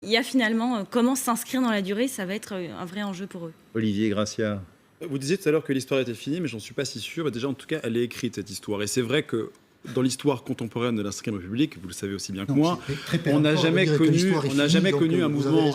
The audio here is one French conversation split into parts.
il y a finalement comment s'inscrire dans la durée, ça va être un vrai enjeu pour eux. Olivier Gracia. Vous disiez tout à l'heure que l'histoire était finie, mais j'en suis pas si sûr. Déjà, en tout cas, elle est écrite, cette histoire. Et c'est vrai que dans l'histoire contemporaine de la Ve République, vous le savez aussi bien que moi, on n'a jamais connu un mouvement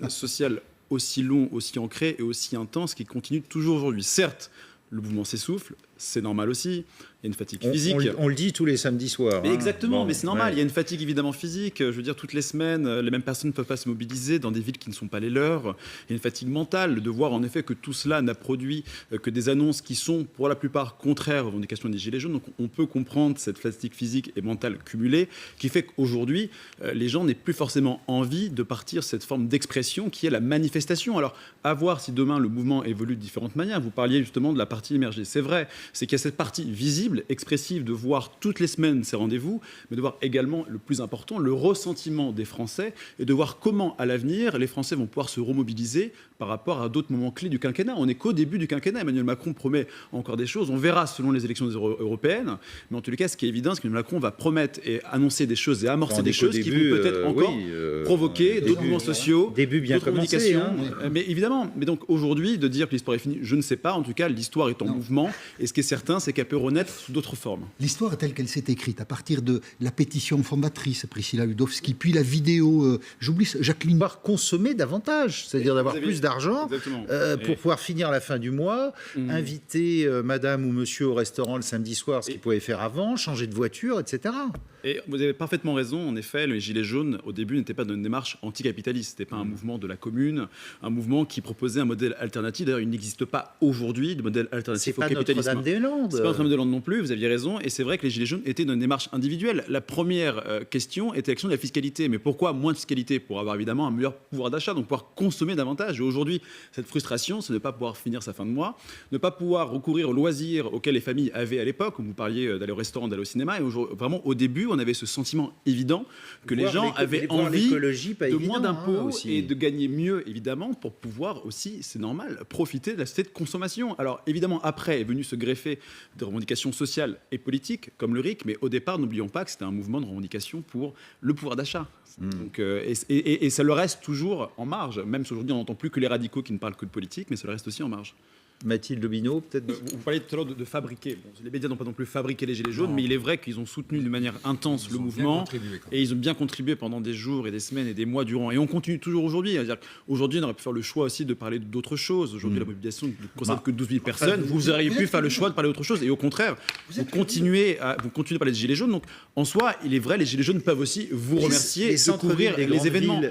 social aussi long, aussi ancré et aussi intense qui continue toujours aujourd'hui. Certes, le mouvement s'essouffle, c'est normal aussi. Il y a une fatigue physique. On le dit tous les samedis soirs. Mais exactement, mais c'est normal. Ouais. Il y a une fatigue évidemment physique. Je veux dire, toutes les semaines, les mêmes personnes ne peuvent pas se mobiliser dans des villes qui ne sont pas les leurs. Il y a une fatigue mentale de voir en effet que tout cela n'a produit que des annonces qui sont pour la plupart contraires aux revendications des Gilets jaunes. Donc on peut comprendre cette fatigue physique et mentale cumulée qui fait qu'aujourd'hui, les gens n'aient plus forcément envie de partir cette forme d'expression qui est la manifestation. Alors, à voir si demain le mouvement évolue de différentes manières. Vous parliez justement de la partie émergée. C'est vrai, c'est qu'il y a cette partie visible, expressive, de voir toutes les semaines ces rendez-vous, mais de voir également, le plus important, le ressentiment des Français et de voir comment, à l'avenir, les Français vont pouvoir se remobiliser par rapport à d'autres moments clés du quinquennat. On n'est qu'au début du quinquennat. Emmanuel Macron promet encore des choses. On verra selon les élections européennes. Mais en tous les cas, ce qui est évident, c'est qu'Emmanuel Macron va promettre et annoncer des choses et amorcer des choses qui vont peut-être encore provoquer d'autres mouvements sociaux, d'autres revendications. Hein. Mais évidemment, mais donc aujourd'hui, de dire que l'histoire est finie, je ne sais pas. En tout cas, l'histoire est en mouvement. Et ce qui est certain, c'est qu'elle peut renaître sous d'autres formes. L'histoire telle qu'elle s'est écrite, à partir de la pétition fondatrice, Priscilla Ludowski, puis la vidéo, j'oublie, Jacqueline... Pouvoir consommer davantage, c'est-à-dire d'avoir plus d'argent pour pouvoir finir la fin du mois, inviter madame ou monsieur au restaurant le samedi soir, ce qu'ils pouvaient faire avant, changer de voiture, etc. Et vous avez parfaitement raison, en effet, les Gilets jaunes, au début, n'étaient pas dans une démarche anticapitaliste. Ce n'était pas un mouvement de la commune, un mouvement qui proposait un modèle alternatif. D'ailleurs, il n'existe pas aujourd'hui de modèle alternatif au capitalisme. C'est pas Notre-Dame-des-Landes. C'est pas Notre-Dame-des-Landes non plus, vous aviez raison. Et c'est vrai que les Gilets jaunes étaient dans une démarche individuelle. La première question était la question de la fiscalité. Mais pourquoi moins de fiscalité? Pour avoir évidemment un meilleur pouvoir d'achat, donc pouvoir consommer davantage. Et aujourd'hui, cette frustration, c'est de ne pas pouvoir finir sa fin de mois, ne pas pouvoir recourir aux loisirs auxquels les familles avaient à l'époque, comme vous parliez d'aller au restaurant, d'aller au cinéma. Et vraiment, au début, on avait ce sentiment évident que les gens avaient envie de moins d'impôts et de gagner mieux, évidemment, pour pouvoir aussi, c'est normal, profiter de la société de consommation. Alors, évidemment, après est venu se greffer des revendications sociales et politiques, comme le RIC, mais au départ, n'oublions pas que c'était un mouvement de revendication pour le pouvoir d'achat. Donc, et ça le reste toujours en marge, même si aujourd'hui on n'entend plus que les radicaux qui ne parlent que de politique, mais ça le reste aussi en marge. Mathilde Lobino, peut-être. Vous parliez tout à l'heure de fabriquer. Bon, les médias n'ont pas non plus fabriqué les Gilets jaunes, mais il est vrai qu'ils ont soutenu de manière intense le mouvement et ils ont bien contribué pendant des jours et des semaines et des mois durant. Et on continue toujours aujourd'hui. Aujourd'hui, on aurait pu faire le choix aussi de parler d'autres choses. Aujourd'hui, la mobilisation ne concerne que 12 000 personnes. Vous auriez pu faire le choix de parler d'autre chose. Et au contraire, vous continuez à parler des Gilets jaunes. Donc, en soi, il est vrai, les Gilets jaunes peuvent aussi vous remercier et couvrir les événements.